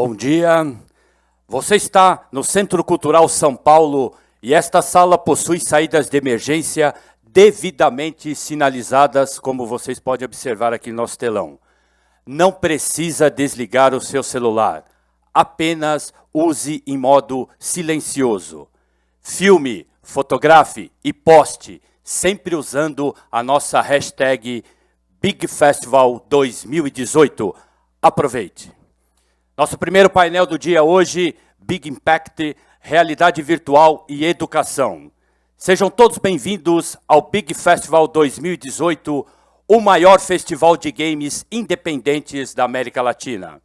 Bom dia, você está no Centro Cultural São Paulo e esta sala possui saídas de emergência devidamente sinalizadas, como vocês podem observar aqui no nosso telão. Não precisa desligar o seu celular, apenas use em modo silencioso. Filme, fotografe e poste, sempre usando a nossa hashtag Big Festival 2018. Aproveite! Nosso primeiro painel do dia hoje, Big Impact, Realidade Virtual e Educação. Sejam todos bem-vindos ao Big Festival 2018, o maior festival de games independentes da América Latina.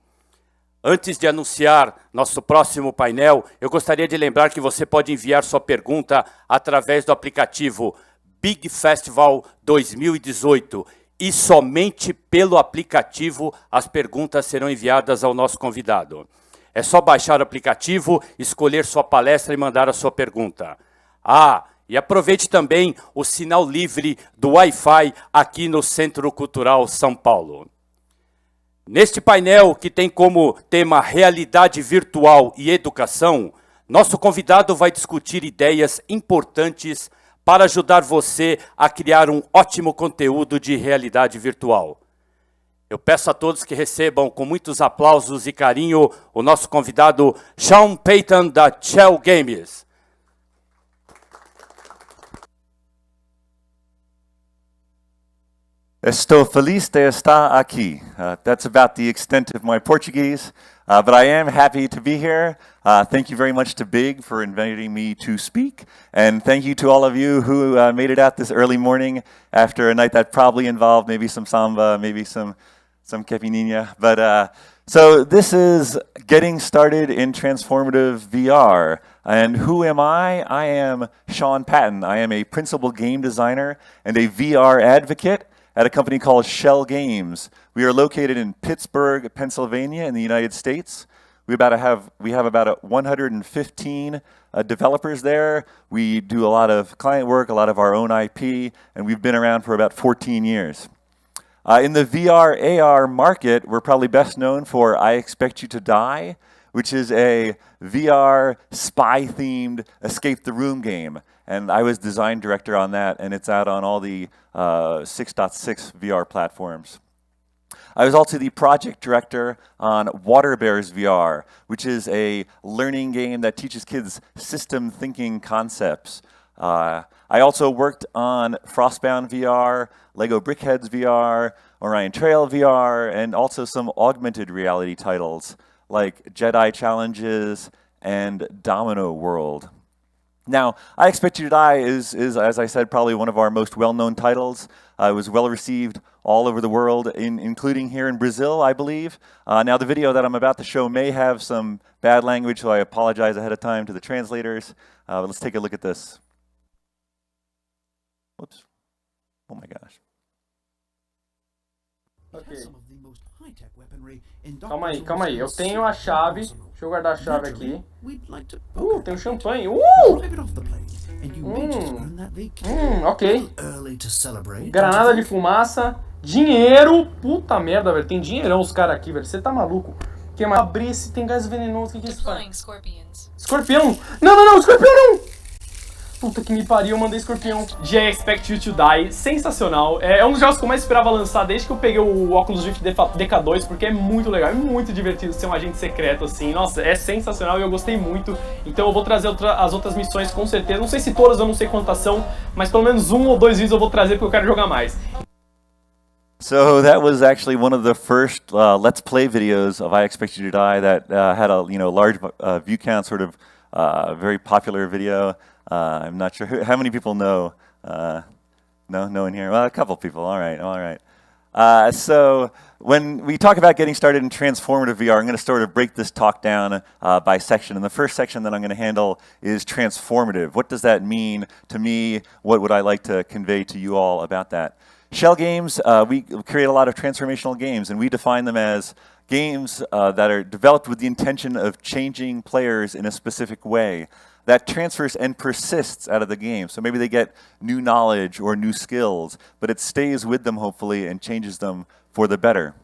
Antes de anunciar nosso próximo painel, eu gostaria de lembrar que você pode enviar sua pergunta através do aplicativo Big Festival 2018 e somente pelo aplicativo as perguntas serão enviadas ao nosso convidado. É só baixar o aplicativo, escolher sua palestra e mandar a sua pergunta. E aproveite também o sinal livre do Wi-Fi aqui no Centro Cultural São Paulo. Neste painel, que tem como tema Realidade Virtual e Educação, nosso convidado vai discutir ideias importantes para ajudar você a criar um ótimo conteúdo de realidade virtual. Eu peço a todos que recebam com muitos aplausos e carinho o nosso convidado Shawn Patton da Schell Games. Estou feliz de estar aqui. That's about the extent of my Portuguese, but I am happy to be here. Thank you very much to Big for inviting me to speak, and thank you to all of you who made it out this early morning after a night that probably involved maybe some samba, maybe some caipirinha. But so this is Getting Started in Transformative VR. And who am I? I am Shawn Patton. I am a principal game designer and a VR advocate at a company called Schell Games. We are located in Pittsburgh, Pennsylvania in the United States. We have about 115 developers there. We do a lot of client work, a lot of our own IP, and we've been around for about 14 years. In the VR AR market, we're probably best known for I Expect You to Die, which is a VR spy-themed escape the room game. And I was design director on that, and it's out on all the 6.6 VR platforms. I was also the project director on Water Bears VR, which is a learning game that teaches kids system thinking concepts. I also worked on Frostbound VR, Lego Brickheads VR, Orion Trail VR, and also some augmented reality titles like Jedi Challenges and Domino World. Now, I Expect You to Die is, as I said, probably one of our most well-known titles. It was well-received all over the world, including here in Brazil, I believe. Now, the video that I'm about to show may have some bad language, so I apologize ahead of time to the translators. But let's take a look at this. Whoops. Oh my gosh. Ok. Calma aí. Eu tenho a chave. Deixa eu guardar a chave aqui. Tem um champanhe. Ok. Granada de fumaça. Dinheiro. Puta merda, velho. Tem dinheirão os caras aqui, velho. Você tá maluco? Quem mais? Abrir se tem gás venenoso. O que é isso, cara? Escorpião. Não, escorpião não. Puta que me pariu, eu mandei escorpião. I Expect You to Die, sensacional. É um dos jogos que eu mais esperava lançar desde que eu peguei o Oculus Rift DK2, porque é muito legal, é muito divertido ser um agente secreto assim. Nossa, é sensacional e eu gostei muito. Então eu vou trazer as outras missões com certeza. Não sei se todas, eu não sei quantas são, mas pelo menos 1 ou 2 vídeos eu vou trazer porque eu quero jogar mais. So that was actually one of the first Let's Play videos of I Expect You to Die that had a large view count, sort of very popular video. I'm not sure how many people know. No one here. Well, a couple people. All right. So when we talk about getting started in transformative VR, I'm going to sort of break this talk down by section. And the first section that I'm going to handle is transformative. What does that mean to me? What would I like to convey to you all about that? Schell Games, we create a lot of transformational games, and we define them as games that are developed with the intention of changing players in a specific way that transfers and persists out of the game. So maybe they get new knowledge or new skills, but it stays with them hopefully and changes them for the better.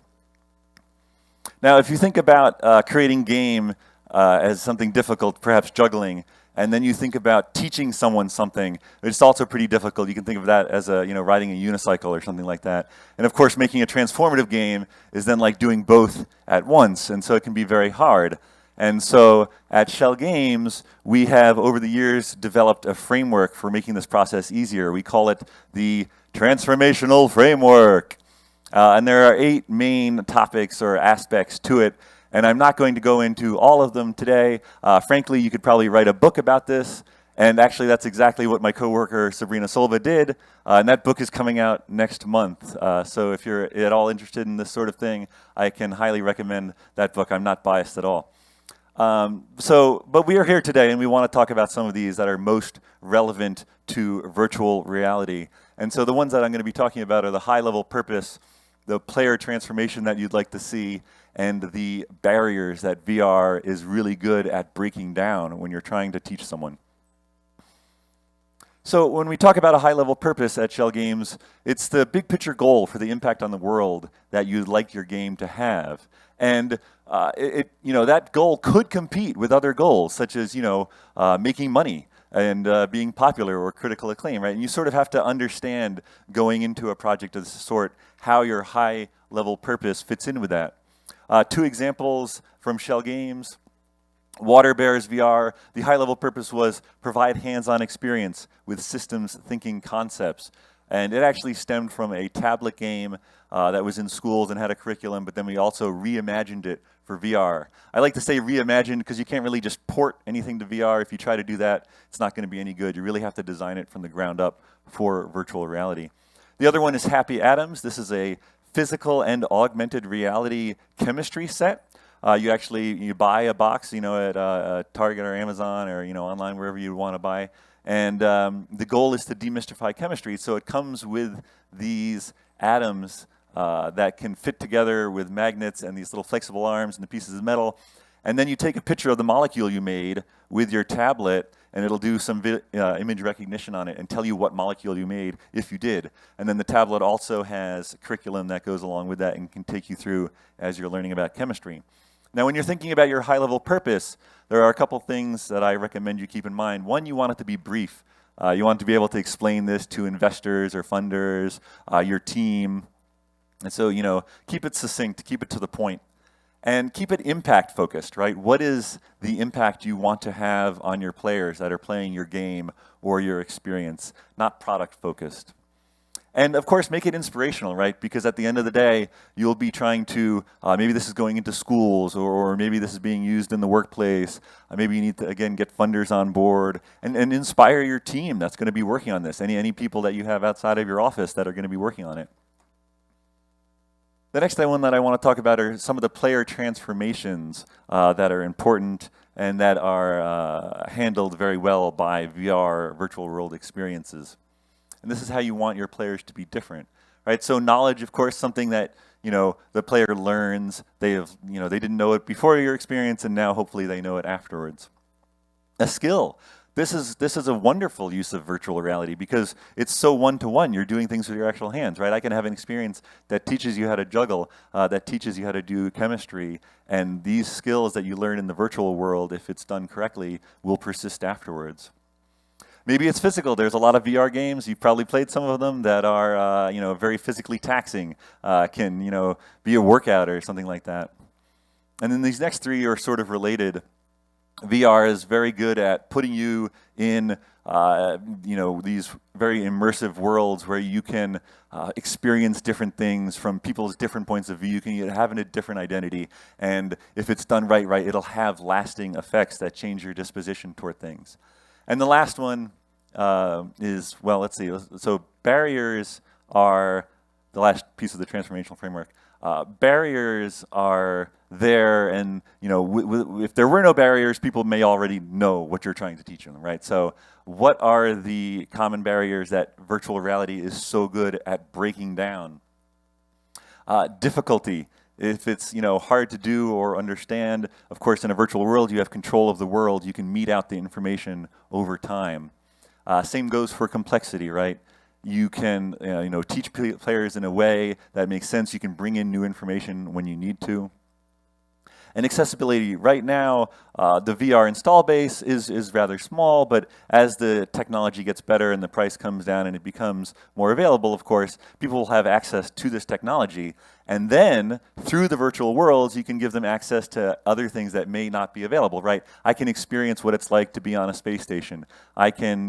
Now, if you think about creating game as something difficult, perhaps juggling, and then you think about teaching someone something, it's also pretty difficult. You can think of that as riding a unicycle or something like that. And of course, making a transformative game is then like doing both at once, and so it can be very hard. And so at Schell Games, we have over the years developed a framework for making this process easier. We call it the transformational framework. And there are 8 main topics or aspects to it. And I'm not going to go into all of them today. Frankly, you could probably write a book about this. And actually, that's exactly what my coworker, Sabrina Silva, did. And that book is coming out next month. So if you're at all interested in this sort of thing, I can highly recommend that book. I'm not biased at all. But we are here today, and we want to talk about some of these that are most relevant to virtual reality. And so the ones that I'm going to be talking about are the high-level purpose, the player transformation that you'd like to see, and the barriers that VR is really good at breaking down when you're trying to teach someone. So when we talk about a high-level purpose at Schell Games, it's the big picture goal for the impact on the world that you'd like your game to have. And that goal could compete with other goals, such as making money and being popular or critical acclaim, right? And you sort of have to understand going into a project of this sort how your high-level purpose fits in with that. 2 examples from Schell Games. Water Bears VR, the high-level purpose was provide hands-on experience with systems thinking concepts. And it actually stemmed from a tablet game that was in schools and had a curriculum, but then we also reimagined it for VR. I like to say reimagined because you can't really just port anything to VR. If you try to do that, it's not going to be any good. You really have to design it from the ground up for virtual reality. The other one is Happy Atoms. This is a physical and augmented reality chemistry set. You buy a box, at Target or Amazon or online wherever you want to buy, and the goal is to demystify chemistry. So it comes with these atoms that can fit together with magnets and these little flexible arms and the pieces of metal, and then you take a picture of the molecule you made with your tablet, and it'll do some image recognition on it and tell you what molecule you made if you did. And then the tablet also has a curriculum that goes along with that and can take you through as you're learning about chemistry. Now, when you're thinking about your high-level purpose, there are a couple things that I recommend you keep in mind. One, you want it to be brief. You want to be able to explain this to investors or funders, your team. And so, keep it succinct, keep it to the point. And keep it impact-focused, right? What is the impact you want to have on your players that are playing your game or your experience, not product-focused? And of course, make it inspirational, right? Because at the end of the day, you'll be trying to, maybe this is going into schools, or maybe this is being used in the workplace. Maybe you need to, again, get funders on board and inspire your team that's going to be working on this, any people that you have outside of your office that are going to be working on it. The next one that I want to talk about are some of the player transformations that are important and that are handled very well by VR virtual world experiences. And this is how you want your players to be different, right? So knowledge, of course, something that the player learns. They didn't know it before your experience, and now hopefully they know it afterwards. A skill. This is a wonderful use of virtual reality because it's so one-to-one. You're doing things with your actual hands, right? I can have an experience that teaches you how to juggle, that teaches you how to do chemistry, and these skills that you learn in the virtual world, if it's done correctly, will persist afterwards. Maybe it's physical. There's a lot of VR games. You've probably played some of them that are, very physically taxing. Can, be a workout or something like that. And then these next 3 are sort of related. VR is very good at putting you in, these very immersive worlds where you can experience different things from people's different points of view. You can have a different identity, and if it's done right, it'll have lasting effects that change your disposition toward things. And the last one is, well, let's see. So barriers are the last piece of the transformational framework. Barriers are there, and if there were no barriers, people may already know what you're trying to teach them, right? So what are the common barriers that virtual reality is so good at breaking down? Difficulty. If it's hard to do or understand, of course, in a virtual world, you have control of the world. You can mete out the information over time. Same goes for complexity, right? You can teach players in a way that makes sense. You can bring in new information when you need to. And accessibility, right now, the VR install base is rather small, but as the technology gets better and the price comes down and it becomes more available, of course, people will have access to this technology. And then, through the virtual worlds, you can give them access to other things that may not be available, right? I can experience what it's like to be on a space station. I can,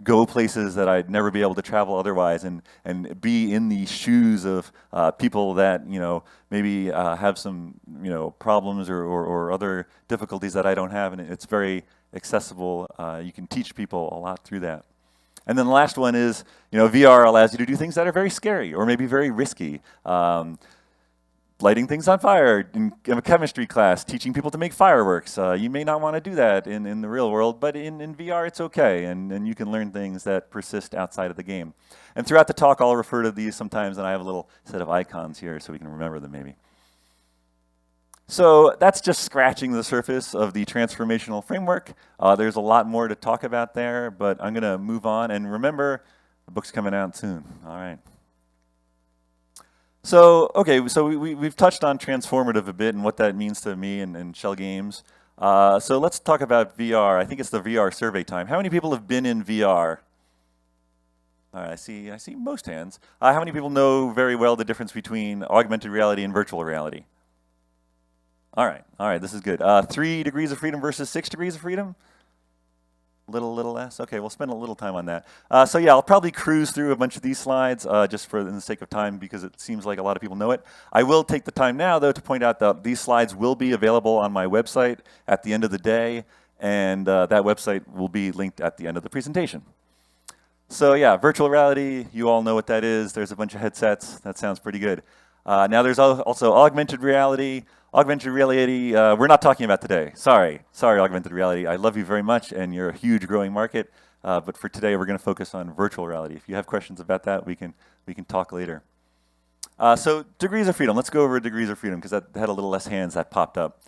go places that I'd never be able to travel otherwise, and be in the shoes of people that, maybe have some, problems or other difficulties that I don't have, and it's very accessible. You can teach people a lot through that. And then the last one is, VR allows you to do things that are very scary or maybe very risky. Lighting things on fire in a chemistry class, teaching people to make fireworks. You may not want to do that in the real world, but in VR it's okay, and you can learn things that persist outside of the game. And throughout the talk I'll refer to these sometimes, and I have a little set of icons here so we can remember them maybe. So that's just scratching the surface of the transformational framework. There's a lot more to talk about there, but I'm going to move on. And remember, the book's coming out soon. All right. So, okay, so we've touched on transformative a bit and what that means to me and Schell Games. So let's talk about VR. I think it's the VR survey time. How many people have been in VR? All right, I see most hands. How many people know very well the difference between augmented reality and virtual reality? All right, this is good. 3 degrees of freedom versus 6 degrees of freedom? Little less? Okay, we'll spend a little time on that. So yeah, I'll probably cruise through a bunch of these slides just for the sake of time because it seems like a lot of people know it. I will take the time now, though, to point out that these slides will be available on my website at the end of the day, and that website will be linked at the end of the presentation. So yeah, virtual reality, you all know what that is. There's a bunch of headsets. That sounds pretty good. Now there's also augmented reality. Augmented reality, we're not talking about today. Sorry, augmented reality. I love you very much, and you're a huge growing market. But for today, we're going to focus on virtual reality. If you have questions about that, we can talk later. So degrees of freedom. Let's go over degrees of freedom because that had a little less hands that popped up.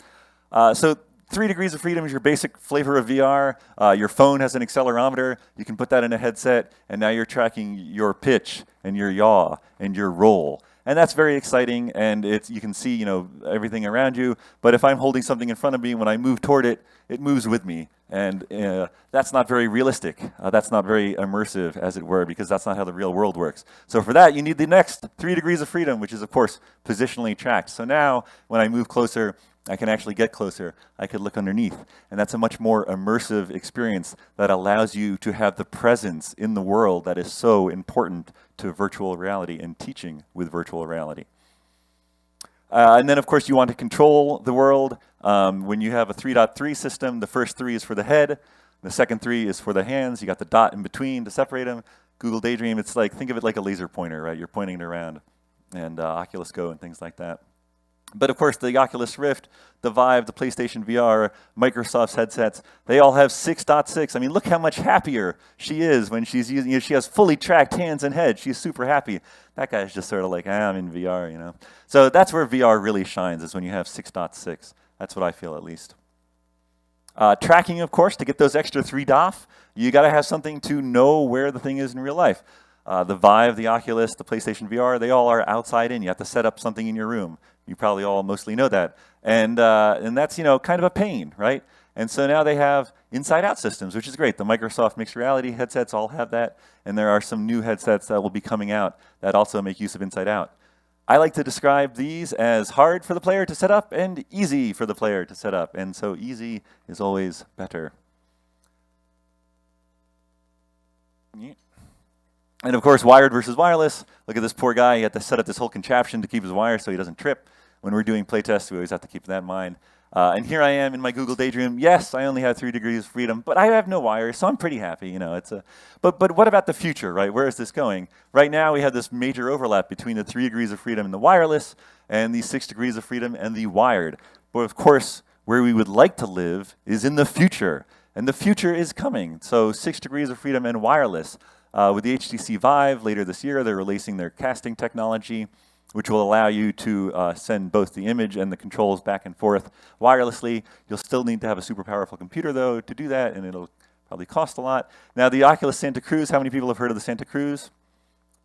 So 3 degrees of freedom is your basic flavor of VR. Your phone has an accelerometer. You can put that in a headset, and now you're tracking your pitch and your yaw and your roll. And that's very exciting, and you can see everything around you. But if I'm holding something in front of me, when I move toward it, it moves with me. And that's not very realistic. That's not very immersive, as it were, because that's not how the real world works. So for that, you need the next 3 degrees of freedom, which is, of course, positionally tracked. So now, when I move closer, I can actually get closer. I could look underneath. And that's a much more immersive experience that allows you to have the presence in the world that is so important to virtual reality and teaching with virtual reality. And then, of course, you want to control the world. When you have a 3.3 system, the first 3 is for the head. The second 3 is for the hands. You got the dot in between to separate them. Google Daydream, it's like, think of it like a laser pointer, right? You're pointing it around. And Oculus Go and things like that. But of course, the Oculus Rift, the Vive, the PlayStation VR, Microsoft's headsets, they all have 6.6. I mean, look how much happier she is when she's using, she has fully tracked hands and head. She's super happy. That guy's just sort of like, I'm in VR, So that's where VR really shines, is when you have 6.6. That's what I feel, at least. Tracking, of course, to get those extra 3 DOF, you got to have something to know where the thing is in real life. The Vive, the Oculus, the PlayStation VR, they all are outside in. You have to set up something in your room. You probably all mostly know that. And that's, kind of a pain, right? And so now they have inside-out systems, which is great. The Microsoft mixed reality headsets all have that. And there are some new headsets that will be coming out that also make use of inside-out. I like to describe these as hard for the player to set up and easy for the player to set up. And so easy is always better. Yeah. And of course, wired versus wireless. Look at this poor guy. He had to set up this whole contraption to keep his wire so he doesn't trip. When we're doing playtests, we always have to keep that in mind. And here I am in my Google Daydream. Yes, I only have 3 degrees of freedom, but I have no wires, so I'm pretty happy. But what about the future, right? Where is this going? Right now, we have this major overlap between the 3 degrees of freedom and the wireless, and the 6 degrees of freedom and the wired. But of course, where we would like to live is in the future, and the future is coming. So 6 degrees of freedom and wireless. With the HTC Vive later this year, they're releasing their casting technology, which will allow you to send both the image and the controls back and forth wirelessly. You'll still need to have a super powerful computer, though, to do that, and it'll probably cost a lot. Now, the Oculus Santa Cruz, how many people have heard of the Santa Cruz?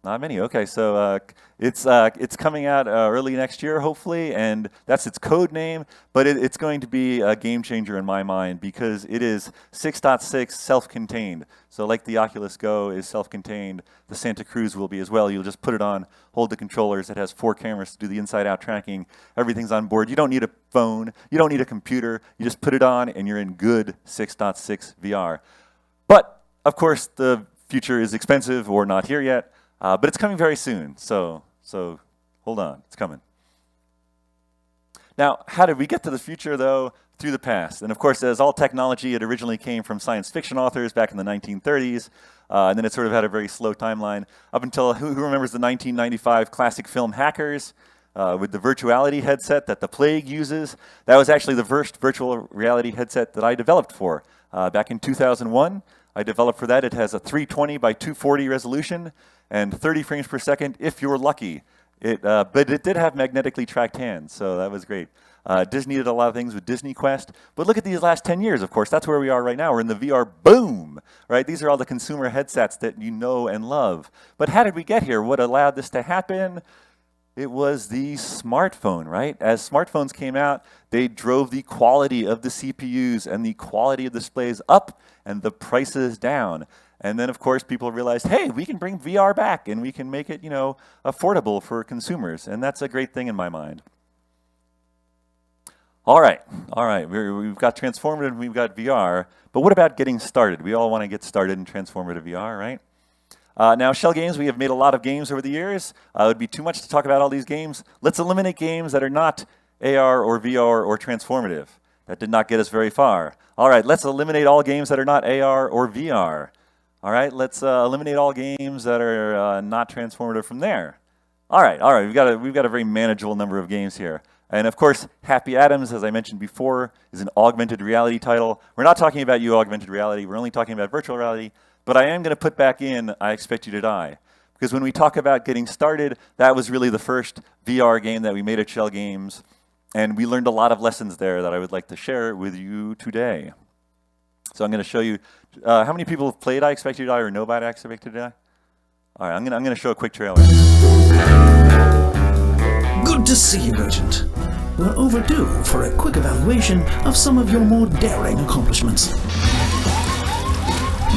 Not many. Okay, so it's coming out early next year, hopefully, and that's its code name. But it's going to be a game changer in my mind because it is 6.6 self-contained. So like the Oculus Go is self-contained, the Santa Cruz will be as well. You'll just put it on, hold the controllers. It has 4 cameras to do the inside-out tracking. Everything's on board. You don't need a phone. You don't need a computer. You just put it on, and you're in good 6.6 VR. But of course, the future is expensive or not here yet. But it's coming very soon, so hold on, it's coming. Now, how did we get to the future, though? Through the past. And of course, as all technology, it originally came from science fiction authors back in the 1930s, and then it sort of had a very slow timeline, up until, who remembers the 1995 classic film Hackers, with the virtuality headset that the Plague uses? That was actually the first virtual reality headset that I developed for. Back in 2001, I developed for that. It has a 320 by 240 resolution, and 30 frames per second if you're lucky. But it did have magnetically tracked hands, so that was great. Disney did a lot of things with Disney Quest. But look at these last 10 years, of course. That's where we are right now. We're in the VR boom, right? These are all the consumer headsets that you know and love. But how did we get here? What allowed this to happen? It was the smartphone, right? As smartphones came out, they drove the quality of the CPUs and the quality of displays up and the prices down. And then, of course, people realized, hey, we can bring VR back and we can make it, affordable for consumers. And that's a great thing in my mind. All right. We've got transformative, we've got VR. But what about getting started? We all want to get started in transformative VR, right? Now, Schell Games, we have made a lot of games over the years. It would be too much to talk about all these games. Let's eliminate games that are not AR or VR or transformative. That did not get us very far. All right, let's eliminate all games that are not AR or VR. All right, let's eliminate all games that are not transformative from there. All right, we've got a very manageable number of games here. And of course, Happy Atoms, as I mentioned before, is an augmented reality title. We're not talking about augmented reality, we're only talking about virtual reality, but I am going to put back in I Expect You to Die. Because when we talk about getting started, that was really the first VR game that we made at Schell Games, and we learned a lot of lessons there that I would like to share with you today. So I'm going to show you, how many people have played I Expect You to Die or know about I Expect You to Die? All right, I'm going to show a quick trailer. Good to see you, Agent. We're overdue for a quick evaluation of some of your more daring accomplishments.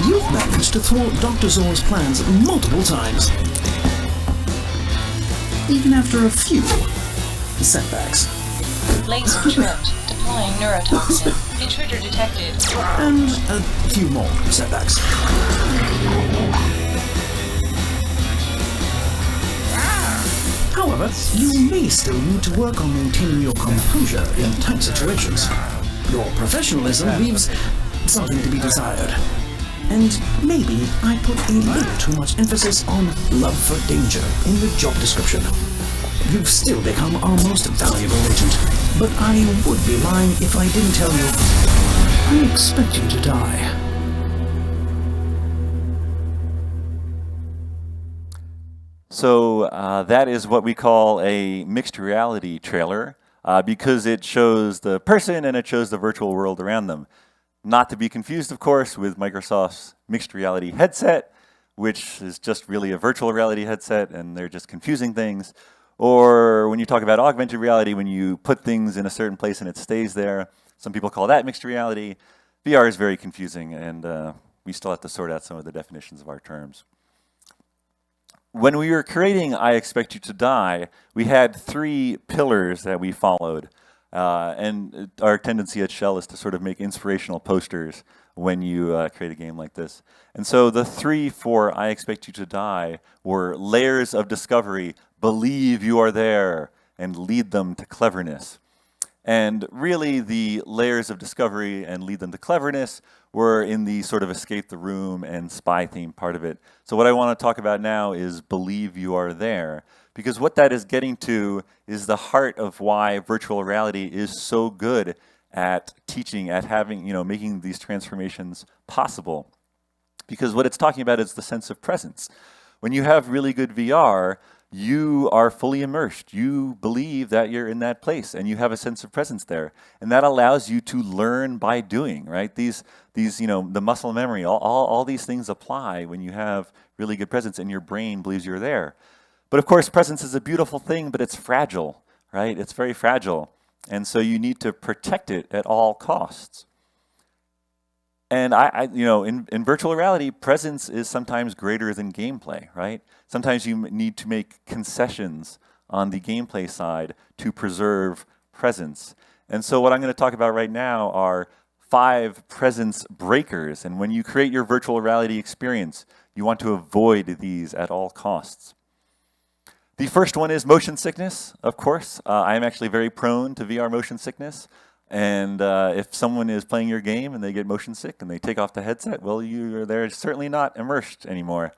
You've managed to thwart Dr. Zor's plans multiple times, even after a few setbacks. Laser tripped. Deploying neurotoxin. Intruder detected. And a few more setbacks. However, you may still need to work on maintaining your composure in tight situations. Your professionalism leaves something to be desired. And maybe I put a little too much emphasis on love for danger in the job description. You've still become our most valuable agent, but I would be lying if I didn't tell you I expect you to die. So that is what we call a mixed reality trailer because it shows the person and it shows the virtual world around them. Not to be confused, of course, with Microsoft's mixed reality headset, which is just really a virtual reality headset and they're just confusing things. Or when you talk about augmented reality, when you put things in a certain place and it stays there, some people call that mixed reality. VR is very confusing and we still have to sort out some of the definitions of our terms. When we were creating I Expect You to Die, we had 3 pillars that we followed. And our tendency at Schell is to sort of make inspirational posters when you create a game like this. And so the 3 for I Expect You to Die were layers of discovery, believe you are there, and lead them to cleverness. And really the layers of discovery and lead them to cleverness were in the sort of escape the room and spy theme part of it. So what I want to talk about now is believe you are there. Because what that is getting to is the heart of why virtual reality is so good at teaching, at having, making these transformations possible. Because what it's talking about is the sense of presence. When you have really good VR, you are fully immersed. You believe that you're in that place and you have a sense of presence there. And that allows you to learn by doing, right? These the muscle memory, all these things apply when you have really good presence and your brain believes you're there. But of course, presence is a beautiful thing, but it's fragile, right? It's very fragile. And so you need to protect it at all costs. And in virtual reality, presence is sometimes greater than gameplay, right? Sometimes you need to make concessions on the gameplay side to preserve presence. And so what I'm going to talk about right now are 5 presence breakers. And when you create your virtual reality experience, you want to avoid these at all costs. The first one is motion sickness, of course. I am actually very prone to VR motion sickness. And if someone is playing your game and they get motion sick and they take off the headset, well, they're certainly not immersed anymore.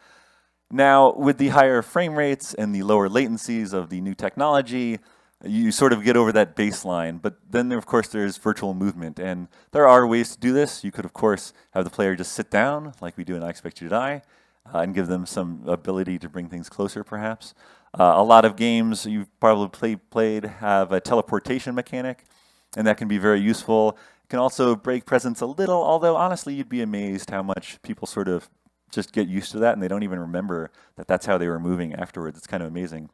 Now, with the higher frame rates and the lower latencies of the new technology, you sort of get over that baseline. But then, of course, there's virtual movement. And there are ways to do this. You could, of course, have the player just sit down, like we do in I Expect You to Die, and give them some ability to bring things closer, perhaps. A lot of games you've probably played have a teleportation mechanic, and that can be very useful. It can also break presence a little, although honestly you'd be amazed how much people sort of just get used to that and they don't even remember that that's how they were moving afterwards. It's kind of amazing.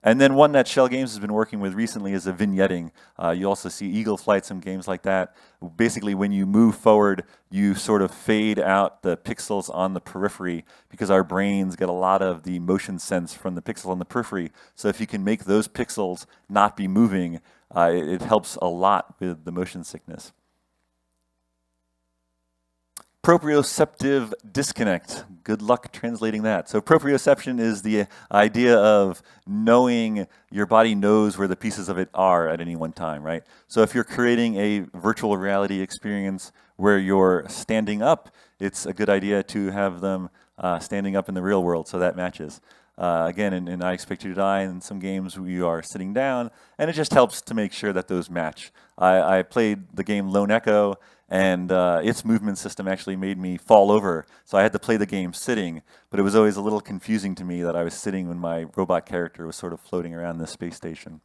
And then one that Schell Games has been working with recently is a vignetting. You also see Eagle Flight, some games like that. Basically, when you move forward, you sort of fade out the pixels on the periphery because our brains get a lot of the motion sense from the pixels on the periphery. So if you can make those pixels not be moving, it helps a lot with the motion sickness. Proprioceptive disconnect. Good luck translating that. So proprioception is the idea of knowing your body knows where the pieces of it are at any one time, right? So if you're creating a virtual reality experience where you're standing up, it's a good idea to have them standing up in the real world so that matches. Again, in I Expect You to Die, in some games we are sitting down, and it just helps to make sure that those match. I played the game Lone Echo, and its movement system actually made me fall over, so I had to play the game sitting, but it was always a little confusing to me that I was sitting when my robot character was sort of floating around the space station.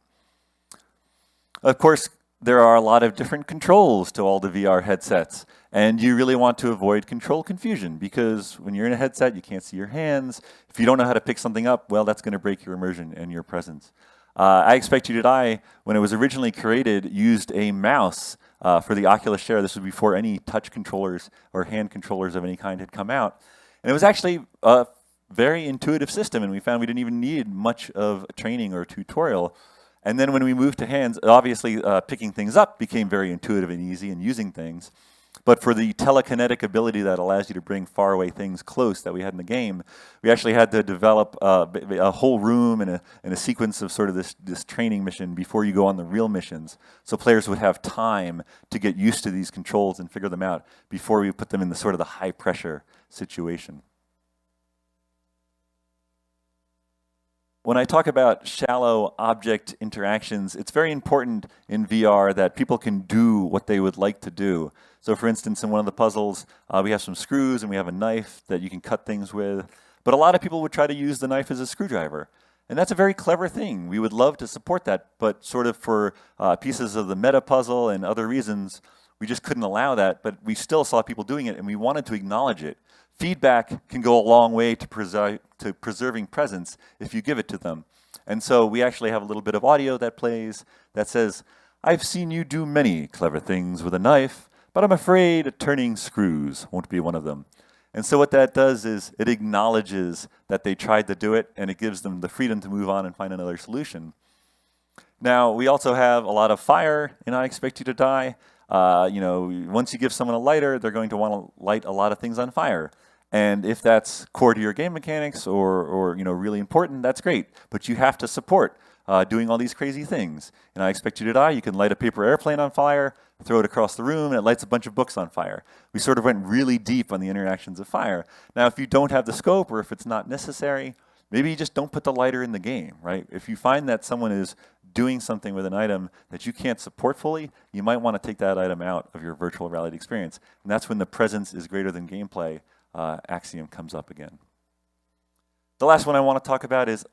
Of course, there are a lot of different controls to all the VR headsets, and you really want to avoid control confusion because when you're in a headset, you can't see your hands. If you don't know how to pick something up, well, that's going to break your immersion and your presence. I Expect You to Die, when it was originally created, used a mouse for the Oculus Share. This was before any touch controllers or hand controllers of any kind had come out. And it was actually a very intuitive system, and we found we didn't even need much of training or tutorial. And then when we moved to hands, obviously picking things up became very intuitive and easy and using things. But for the telekinetic ability that allows you to bring faraway things close that we had in the game, we actually had to develop a whole room and a sequence of sort of this training mission before you go on the real missions. So players would have time to get used to these controls and figure them out before we put them in the sort of the high pressure situation. When I talk about shallow object interactions, it's very important in VR that people can do what they would like to do. So for instance, in one of the puzzles, we have some screws and we have a knife that you can cut things with. But a lot of people would try to use the knife as a screwdriver. And that's a very clever thing. We would love to support that, but sort of for pieces of the meta puzzle and other reasons, we just couldn't allow that, but we still saw people doing it and we wanted to acknowledge it. Feedback can go a long way to preserving presence if you give it to them. And so we actually have a little bit of audio that plays that says, "I've seen you do many clever things with a knife, but I'm afraid turning screws won't be one of them." And so what that does is it acknowledges that they tried to do it and it gives them the freedom to move on and find another solution. Now, we also have a lot of fire in I Expect You to Die. Once you give someone a lighter, they're going to want to light a lot of things on fire. And if that's core to your game mechanics or really important, that's great. But you have to support doing all these crazy things. And I Expect You to Die, you can light a paper airplane on fire, throw it across the room, and it lights a bunch of books on fire. We sort of went really deep on the interactions of fire. Now, if you don't have the scope or if it's not necessary, maybe you just don't put the lighter in the game, right? If you find that someone is doing something with an item that you can't support fully, you might want to take that item out of your virtual reality experience. And that's when the presence is greater than gameplay axiom comes up again. The last one I want to talk about is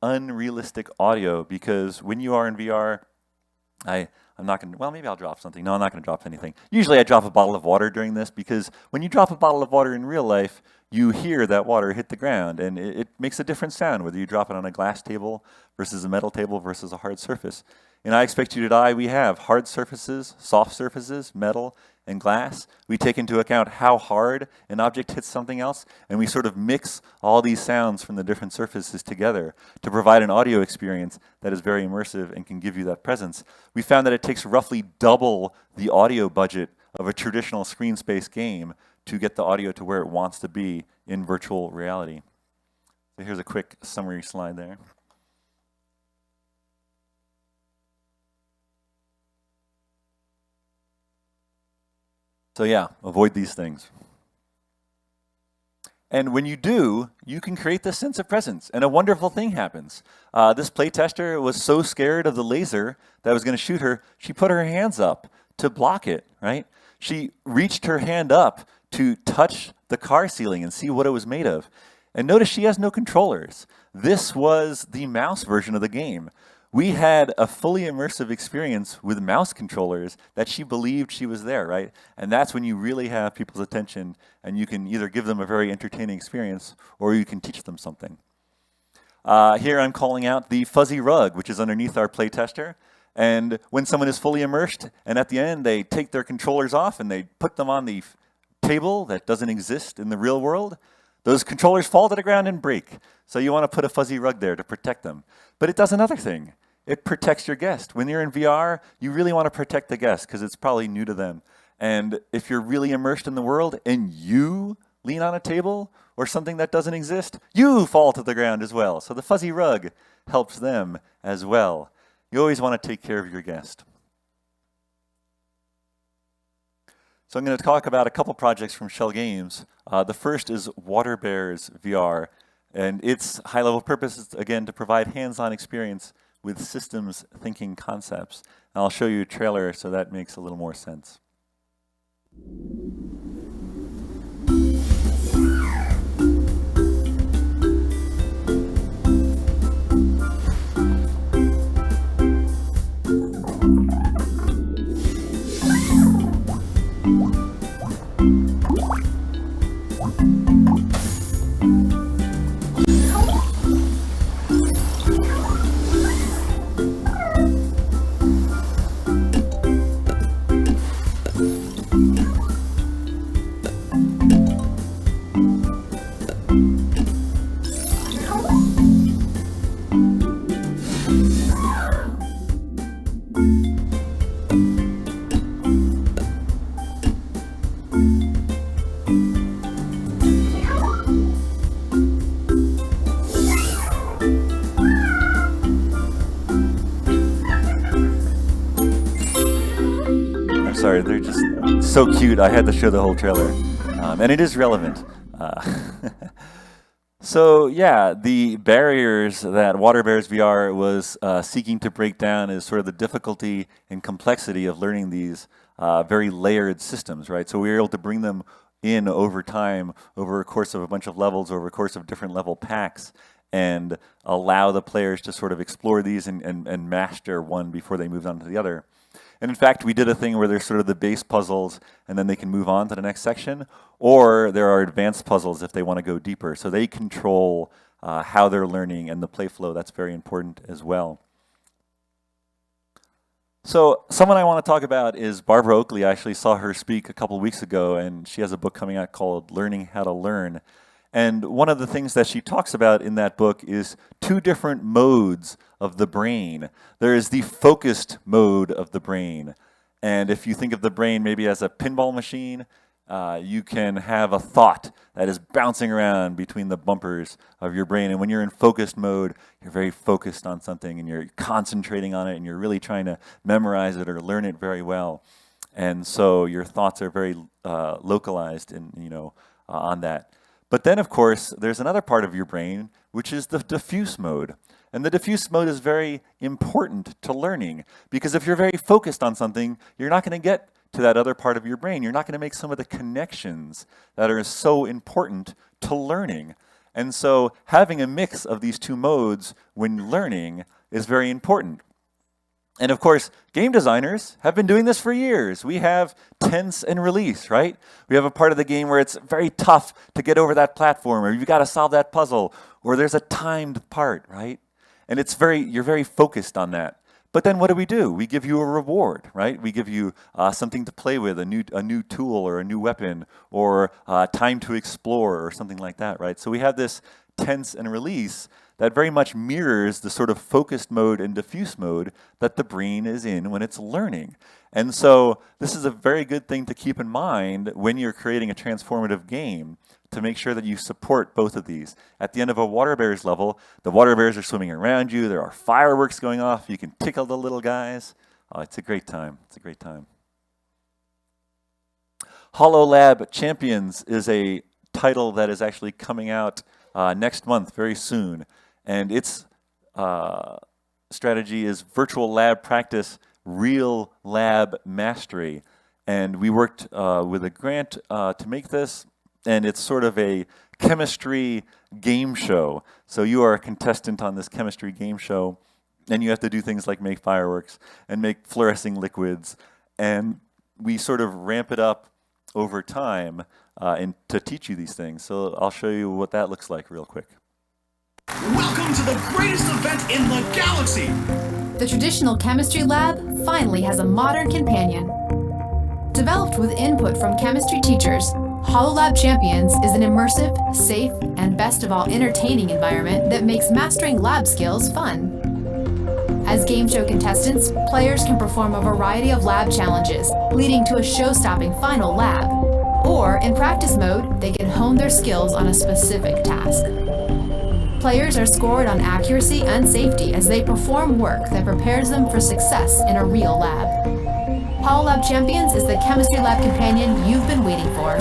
unrealistic audio, because when you are in VR, I'm not going to, well, maybe I'll drop something. No, I'm not going to drop anything. Usually I drop a bottle of water during this, because when you drop a bottle of water in real life, you hear that water hit the ground, and it makes a different sound, whether you drop it on a glass table versus a metal table versus a hard surface. In I Expect You to Die, we have hard surfaces, soft surfaces, metal, and glass. We take into account how hard an object hits something else, and we sort of mix all these sounds from the different surfaces together to provide an audio experience that is very immersive and can give you that presence. We found that it takes roughly double the audio budget of a traditional screen space game to get the audio to where it wants to be in virtual reality. So here's a quick summary slide there. So yeah, avoid these things. And when you do, you can create this sense of presence, and a wonderful thing happens. This playtester was so scared of the laser that was going to shoot her, she put her hands up to block it, right? She reached her hand up to touch the car ceiling and see what it was made of. And notice she has no controllers. This was the mouse version of the game. We had a fully immersive experience with mouse controllers that she believed she was there, right? And that's when you really have people's attention, and you can either give them a very entertaining experience or you can teach them something. Here I'm calling out the fuzzy rug, which is underneath our playtester. And when someone is fully immersed, and at the end they take their controllers off and they put them on the table that doesn't exist in the real world, those controllers fall to the ground and break. So you want to put a fuzzy rug there to protect them. But it does another thing. It protects your guest. When you're in VR, you really want to protect the guest because it's probably new to them. And if you're really immersed in the world and you lean on a table or something that doesn't exist, you fall to the ground as well. So the fuzzy rug helps them as well. You always want to take care of your guest. So I'm going to talk about a couple projects from Schell Games. The first is Water Bears VR. And its high-level purpose is, again, to provide hands-on experience with systems thinking concepts. And I'll show you a trailer so that makes a little more sense. Sorry, they're just so cute. I had to show the whole trailer. And it is relevant. So yeah, the barriers that Water Bears VR was seeking to break down is sort of the difficulty and complexity of learning these very layered systems, right? So we were able to bring them in over time, over a course of a bunch of levels, over a course of different level packs, and allow the players to sort of explore these and master one before they moved on to the other. And in fact, we did a thing where there's sort of the base puzzles, and then they can move on to the next section, or there are advanced puzzles if they want to go deeper. So they control how they're learning and the play flow. That's very important as well. So someone I want to talk about is Barbara Oakley. I actually saw her speak a couple weeks ago, and she has a book coming out called Learning How to Learn. And one of the things that she talks about in that book is two different modes of the brain. There is the focused mode of the brain. And if you think of the brain maybe as a pinball machine, you can have a thought that is bouncing around between the bumpers of your brain. And when you're in focused mode, you're very focused on something and you're concentrating on it and you're really trying to memorize it or learn it very well. And so your thoughts are very localized on that. But then, of course, there's another part of your brain, which is the diffuse mode. And the diffuse mode is very important to learning, because if you're very focused on something, you're not going to get to that other part of your brain. You're not going to make some of the connections that are so important to learning. And so having a mix of these two modes when learning is very important. And of course, game designers have been doing this for years. We have tense and release, right? We have a part of the game where it's very tough to get over that platform, or you've got to solve that puzzle, or there's a timed part, right? And you're very focused on that. But then what do? We give you a reward, right? We give you something to play with, a new tool or a new weapon, or time to explore or something like that, right? So we have this tense and release that very much mirrors the sort of focused mode and diffuse mode that the brain is in when it's learning. And so this is a very good thing to keep in mind when you're creating a transformative game, to make sure that you support both of these. At the end of a water bears level, the water bears are swimming around you, there are fireworks going off, you can tickle the little guys. Oh, it's a great time, it's a great time. HoloLab Champions is a title that is actually coming out next month, very soon. And its strategy is virtual lab practice, real lab mastery. And we worked with a grant to make this, and it's sort of a chemistry game show. So you are a contestant on this chemistry game show, and you have to do things like make fireworks and make fluorescing liquids. And we sort of ramp it up over time and to teach you these things. So I'll show you what that looks like real quick. Welcome to the greatest event in the galaxy! The traditional chemistry lab finally has a modern companion. Developed with input from chemistry teachers, HoloLab Champions is an immersive, safe, and best of all entertaining environment that makes mastering lab skills fun. As game show contestants, players can perform a variety of lab challenges, leading to a show-stopping final lab. Or, in practice mode, they can hone their skills on a specific task. Players are scored on accuracy and safety as they perform work that prepares them for success in a real lab. HoloLab Champions is the chemistry lab companion you've been waiting for.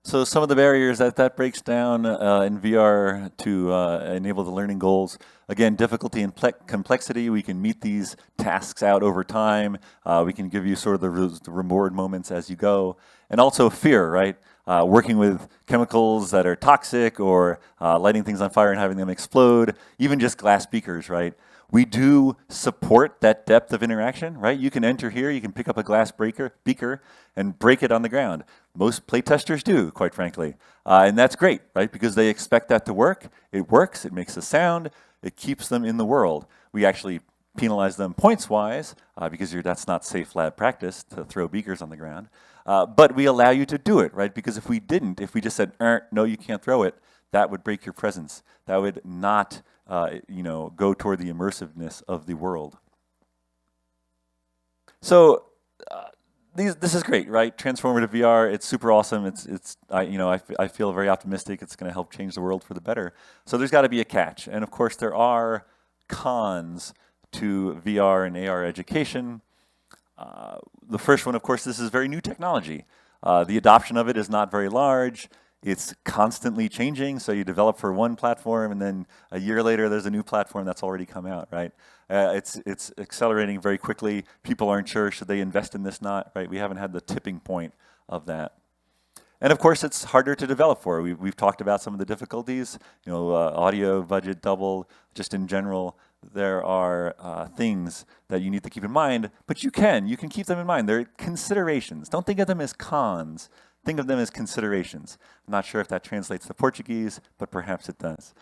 So some of the barriers that breaks down in VR to enable the learning goals. Again, difficulty and complexity. We can meet these tasks out over time. We can give you sort of the reward moments as you go. And also fear, right? Working with chemicals that are toxic, or lighting things on fire and having them explode, even just glass beakers, right? We do support that depth of interaction, right? You can enter here, you can pick up a glass beaker and break it on the ground. Most playtesters do, quite frankly. And that's great, right? Because they expect that to work. It works, it makes a sound, it keeps them in the world. We actually penalize them points-wise, because that's not safe lab practice to throw beakers on the ground. But we allow you to do it, right? Because if we just said, no, you can't throw it, that would break your presence. That would not go toward the immersiveness of the world. So this is great, right? Transformative VR, it's super awesome. I feel very optimistic. It's going to help change the world for the better. So there's got to be a catch, and of course there are cons to VR and AR education. The first one, of course, this is very new technology. The adoption of it is not very large. It's constantly changing, so you develop for one platform, and then a year later there's a new platform that's already come out, right? It's accelerating very quickly. People aren't sure, should they invest in this, not, right? We haven't had the tipping point of that. And of course, it's harder to develop for. We've talked about some of the difficulties, audio budget double, just in general. There are things that you need to keep in mind, but you can keep them in mind. They're considerations. Don't think of them as cons. Think of them as considerations. I'm not sure if that translates to Portuguese, but perhaps it does.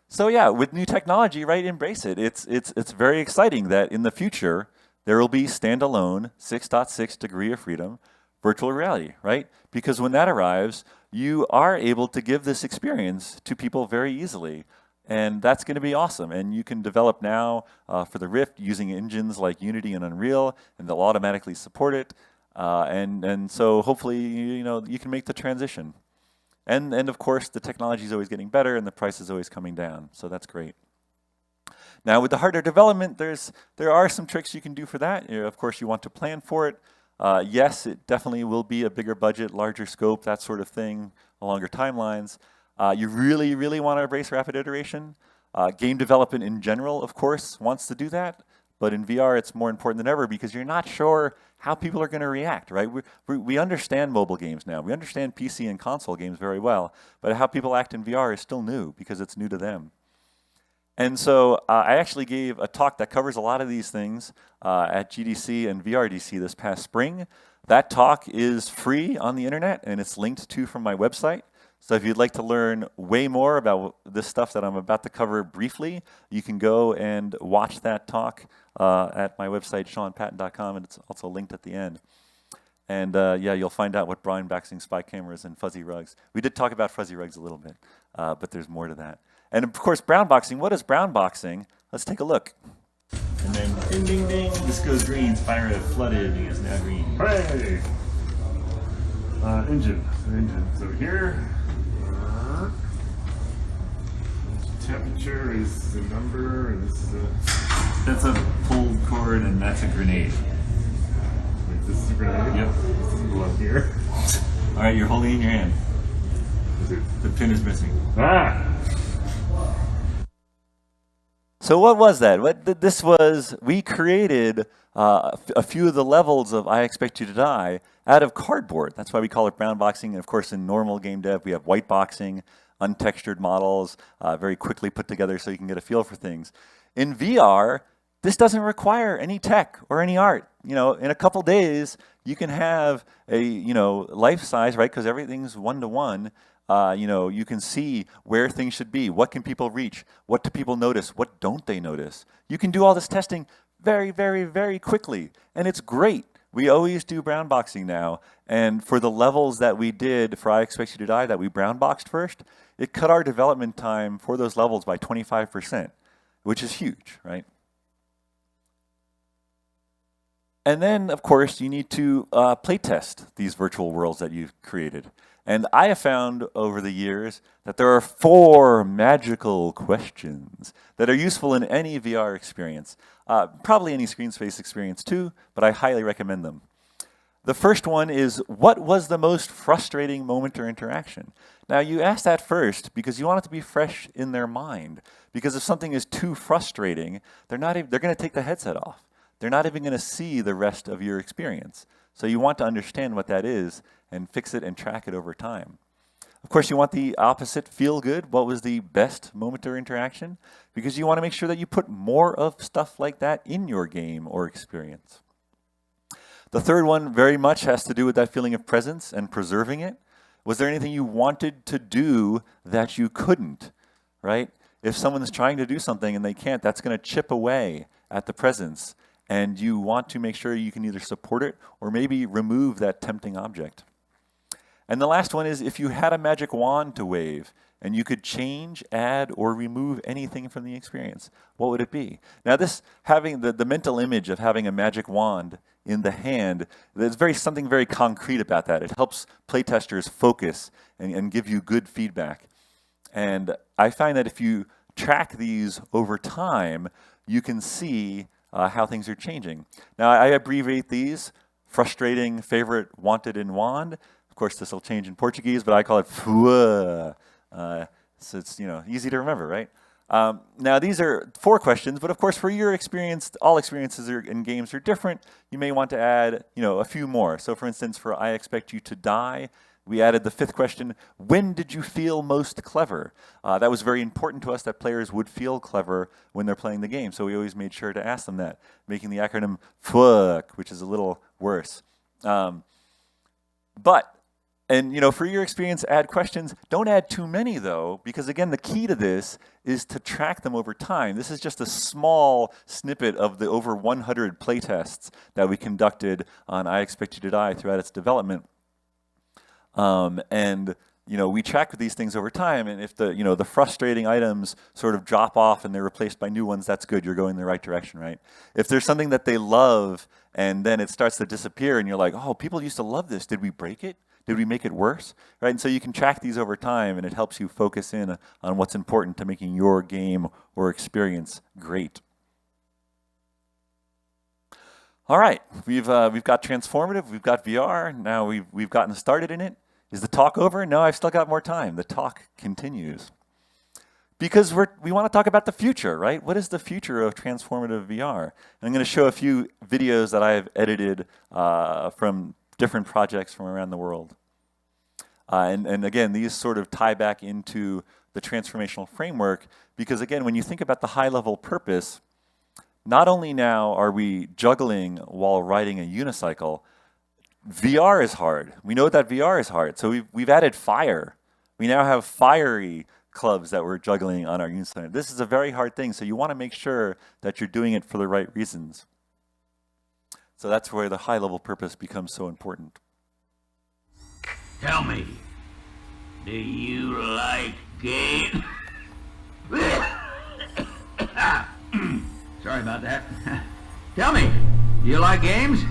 So yeah, with new technology, right, embrace it. It's very exciting that in the future, there will be standalone 6.6 degree of freedom virtual reality, right? Because when that arrives, you are able to give this experience to people very easily. And that's going to be awesome. And you can develop now for the Rift using engines like Unity and Unreal, and they'll automatically support it. And so hopefully, you can make the transition. And of course, the technology is always getting better and the price is always coming down. So that's great. Now, with the hardware development, there are some tricks you can do for that. Of course, you want to plan for it. Yes, it definitely will be a bigger budget, larger scope, that sort of thing, longer timelines. You really, really want to embrace rapid iteration. Game development in general, of course, wants to do that. but in VR it's more important than ever because you're not sure how people are going to react, right? We understand mobile games now. We understand PC and console games very well, but how people act in VR is still new because it's new to them. And so I actually gave a talk that covers a lot of these things at GDC and VRDC this past spring. That talk is free on the internet, and it's linked to from my website. So if you'd like to learn way more about this stuff that I'm about to cover briefly, you can go and watch that talk at my website, shawnpatton.com, and it's also linked at the end. And yeah, you'll find out what brown boxing spy cameras and fuzzy rugs. We did talk about fuzzy rugs a little bit, but there's more to that. And of course, brown boxing. What is brown boxing? Let's take a look. And then ding, ding, ding. This goes green. Fire flooded. He is now green. Hey! Engine. Engine's over here. Temperature is the number, and this is a... That's a pulled cord, and that's a grenade. Wait, this is a grenade? Yep. This is the one here. All right, you're holding it in your hand. Is it? The pin is missing. Ah! So what was that? This was, we created a few of the levels of I Expect You to Die out of cardboard. That's why we call it brown boxing. And of course, in normal game dev, we have white boxing, untextured models, very quickly put together so you can get a feel for things. In VR, this doesn't require any tech or any art. You know, in a couple days, you can have a, life size, right? Because everything's one-to-one. You can see where things should be. What can people reach? What do people notice? What don't they notice? You can do all this testing very, very, very quickly. And it's great. We always do brown boxing now. And for the levels that we did for I Expect You to Die that we brown boxed first, it cut our development time for those levels by 25%, which is huge, right? And then, of course, you need to playtest these virtual worlds that you've created. And I have found over the years that there are 4 magical questions that are useful in any VR experience. Probably any screen space experience too, but I highly recommend them. The first one is, what was the most frustrating moment or interaction? Now, you ask that first because you want it to be fresh in their mind. Because if something is too frustrating, they're going to take the headset off. They're not even going to see the rest of your experience. So you want to understand what that is and fix it and track it over time. Of course, you want the opposite, feel good. What was the best moment or interaction? Because you want to make sure that you put more of stuff like that in your game or experience. The third one very much has to do with that feeling of presence and preserving it. Was there anything you wanted to do that you couldn't, right? If someone's trying to do something and they can't, that's going to chip away at the presence. And you want to make sure you can either support it or maybe remove that tempting object. And the last one is, if you had a magic wand to wave and you could change, add, or remove anything from the experience, what would it be? Now this, having the mental image of having a magic wand in the hand, there's something very concrete about that. It helps playtesters focus and give you good feedback. And I find that if you track these over time, you can see how things are changing. Now, I abbreviate these: frustrating, favorite, wanted, and wand. Of course, this will change in Portuguese, but I call it fua. So it's easy to remember, right? Now, these are 4 questions, but of course, for your experience, all experiences in games are different. You may want to add, a few more. So, for instance, for I Expect You to Die, we added the 5th question: when did you feel most clever? That was very important to us, that players would feel clever when they're playing the game. So we always made sure to ask them that, making the acronym FWUK, which is a little worse. For your experience, add questions. Don't add too many, though, because, again, the key to this is to track them over time. This is just a small snippet of the over 100 playtests that we conducted on I Expect You to Die throughout its development. We track these things over time, and if the frustrating items sort of drop off and they're replaced by new ones, that's good. You're going in the right direction, right? If there's something that they love and then it starts to disappear and you're like, oh, people used to love this. Did we break it? Did we make it worse? Right? And so you can track these over time, and it helps you focus in on what's important to making your game or experience great. All right, we've got transformative, we've got VR. Now we've gotten started in it. Is the talk over? No, I've still got more time. The talk continues. because we want to talk about the future, right? What is the future of transformative VR? And I'm going to show a few videos that I have edited from different projects from around the world. And again, these sort of tie back into the transformational framework, because again, when you think about the high-level purpose, not only now are we juggling while riding a unicycle, VR is hard. We know that VR is hard, so we've added fire. We now have fiery clubs that we're juggling on our unicycle. This is a very hard thing, so you want to make sure that you're doing it for the right reasons. So that's where the high-level purpose becomes so important. Tell me, do you like games? Sorry about that. Tell me, do you like games?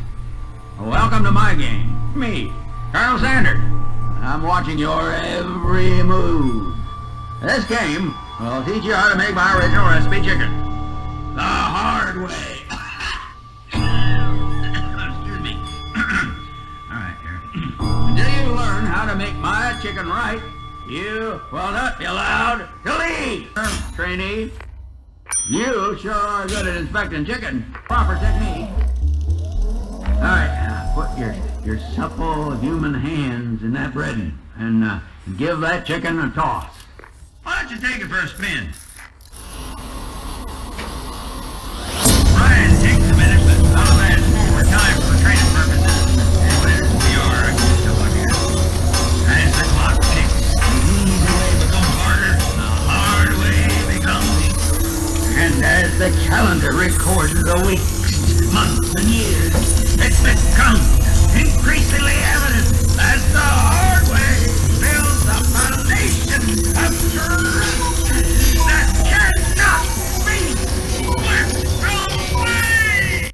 Well, welcome to my game. Me, Colonel Sanders. I'm watching your every move. This game will teach you how to make my original recipe chicken. The hard way. Excuse me. All right, here. Until you learn how to make my chicken right, you will not be allowed to leave. Trainee, you sure are good at inspecting chicken. Proper technique. All right, now put your supple human hands in that breading and give that chicken a toss. Why don't you take it for a spin? Ryan takes a minute, but I'll add more time for training purposes. Anyway, we are still up here. As the clock ticks, the easy way becomes harder, the hard way becomes easy. And as the calendar records the weeks, months, and years, it becomes increasingly evident that the hard way builds the foundation of truth that cannot be swept away.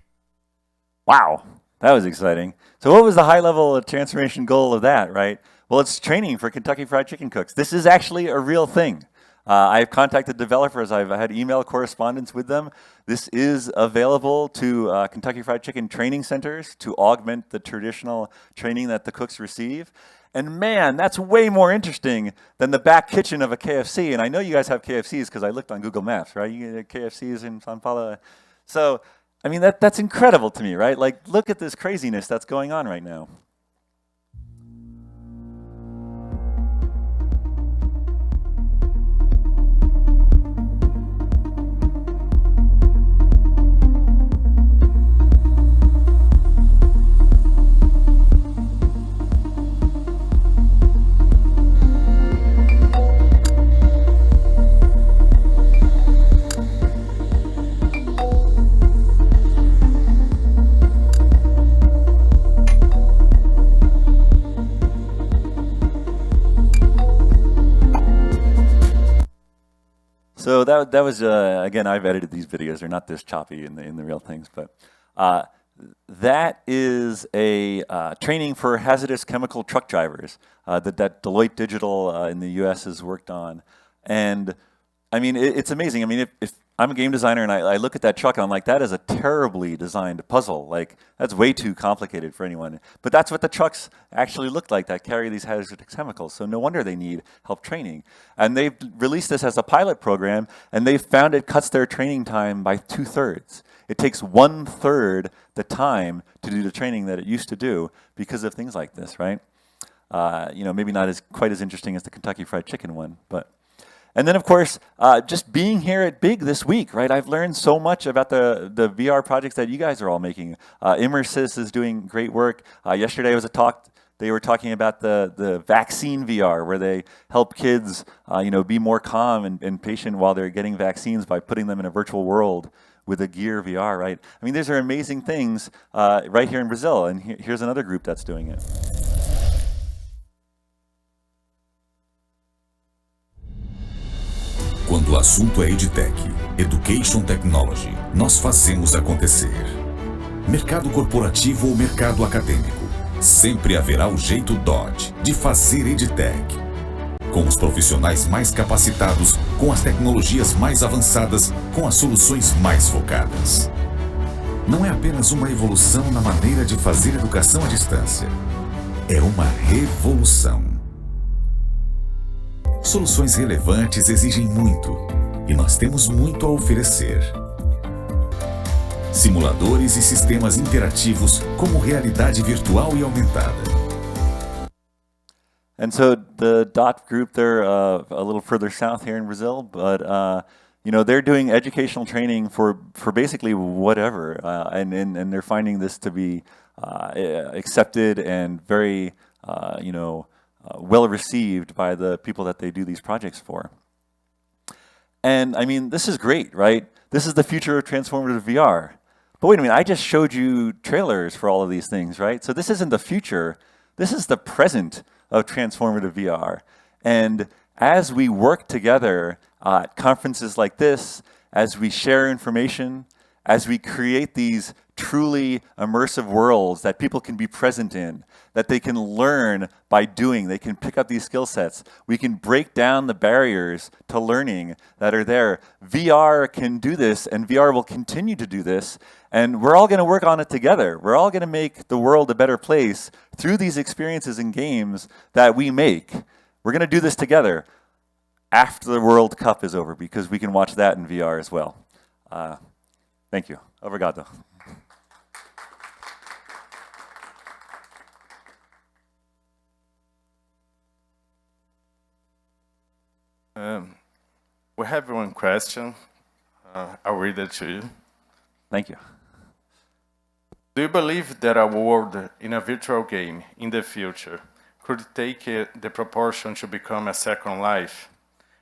Wow, that was exciting. So what was the high-level transformation goal of that, right? Well, it's training for Kentucky Fried Chicken cooks. This is actually a real thing. I've contacted developers. I've had email correspondence with them. This is available to Kentucky Fried Chicken training centers to augment the traditional training that the cooks receive. And man, that's way more interesting than the back kitchen of a KFC. And I know you guys have KFCs because I looked on Google Maps, right? You get KFCs in São Paulo. So, I mean, that's incredible to me, right? Like, look at this craziness that's going on right now. So that was again, I've edited these videos. They're not this choppy in the real things, but that is a training for hazardous chemical truck drivers that Deloitte Digital in the U.S. has worked on. And I mean, it's amazing. I mean, if I'm a game designer and I look at that truck and I'm like, that is a terribly designed puzzle. Like, that's way too complicated for anyone. But that's what the trucks actually look like that carry these hazardous chemicals. So no wonder they need help training. And they've released this as a pilot program, and they've found it cuts their training time by 2/3. It takes 1/3 the time to do the training that it used to do because of things like this, right? You know, maybe not quite as interesting as the Kentucky Fried Chicken one, but. And then, of course, just being here at BIG this week, right? I've learned so much about the VR projects that you guys are all making. Immersys is doing great work. Yesterday was a talk. They were talking about the vaccine VR, where they help kids, you know, be more calm and patient while they're getting vaccines by putting them in a virtual world with a Gear VR, right? I mean, these are amazing things right here in Brazil, and here's another group that's doing it. Quando o assunto é EdTech, Education Technology, nós fazemos acontecer. Mercado corporativo ou mercado acadêmico, sempre haverá o jeito Dodge de fazer EdTech. Com os profissionais mais capacitados, com as tecnologias mais avançadas, com as soluções mais focadas. Não é apenas uma evolução na maneira de fazer educação à distância. É uma revolução. Soluções relevantes exigem muito, e nós temos muito a oferecer. Simuladores e sistemas interativos como realidade virtual e aumentada. And so the DOT group, they're a little further south here in Brazil, but you know, they're doing educational training for basically whatever, and they're finding this to be accepted and very you know, well received by the people that they do these projects for. And I mean, this is great, right? This is the future of transformative VR. But wait a minute, I just showed you trailers for all of these things, right? So this isn't the future, this is the present of transformative VR. And as we work together at conferences like this, as we share information, as we create these truly immersive worlds that people can be present in, that they can learn by doing, they can pick up these skill sets, we can break down the barriers to learning that are there. VR can do this, and VR will continue to do this, and we're all going to work on it together. We're all going to make the world a better place through these experiences and games that we make. We're going to do this together after the World Cup is over, because we can watch that in VR as well. Thank you. Obrigado. We have one question. I'll read it to you. Thank you. Do you believe that a world in a virtual game in the future could take the proportion to become a second life?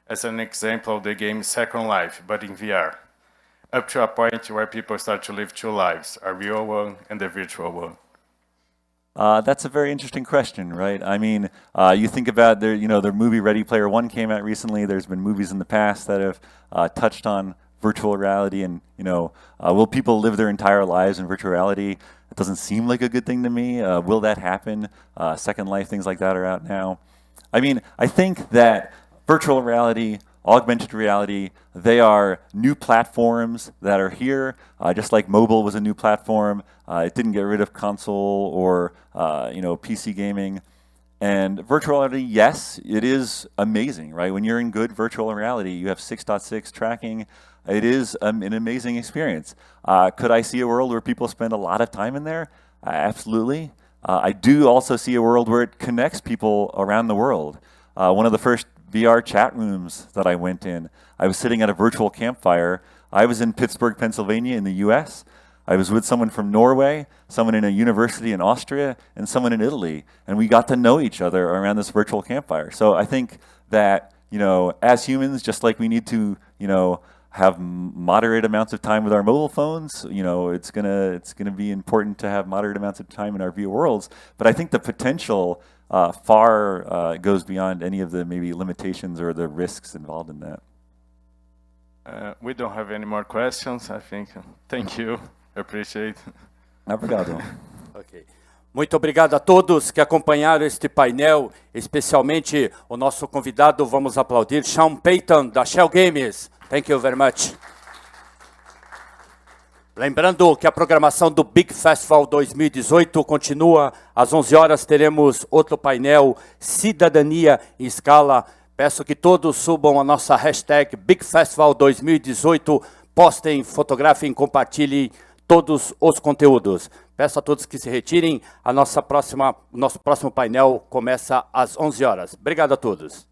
As an example, the game Second Life, but in VR, up to a point where people start to live two lives, a real one and a virtual one. That's a very interesting question, right? I mean, you think about the movie Ready Player One came out recently. There's been movies in the past that have touched on virtual reality, and will people live their entire lives in virtual reality? It doesn't seem like a good thing to me. Will that happen? Second Life, things like that are out now. I mean, I think that virtual reality, augmented reality, they are new platforms that are here, just like mobile was a new platform. It didn't get rid of console or PC gaming. And virtual reality, yes, it is amazing, right? When you're in good virtual reality, you have 6.6 tracking. It is an amazing experience. Could I see a world where people spend a lot of time in there? Absolutely. I do also see a world where it connects people around the world. One of the first VR chat rooms that I went in, I was sitting at a virtual campfire. I was in Pittsburgh, Pennsylvania in the US. I was with someone from Norway, someone in a university in Austria, and someone in Italy. And we got to know each other around this virtual campfire. So I think that, as humans, just like we need to, have moderate amounts of time with our mobile phones, it's gonna be important to have moderate amounts of time in our VR worlds. But I think the potential far goes beyond any of the maybe limitations or the risks involved in that. We don't have any more questions, I think. Thank you. I appreciate. Obrigado. Ok. Muito obrigado a todos que acompanharam este painel, especialmente o nosso convidado, vamos aplaudir, Shawn Patton, da Schell Games. Thank you very much. Lembrando que a programação do Big Festival 2018 continua. Às 11 horas teremos outro painel, Cidadania em Escala. Peço que todos subam a nossa hashtag Big Festival 2018, postem, fotografem, compartilhem todos os conteúdos. Peço a todos que se retirem. Nosso próximo painel começa às 11 horas. Obrigado a todos.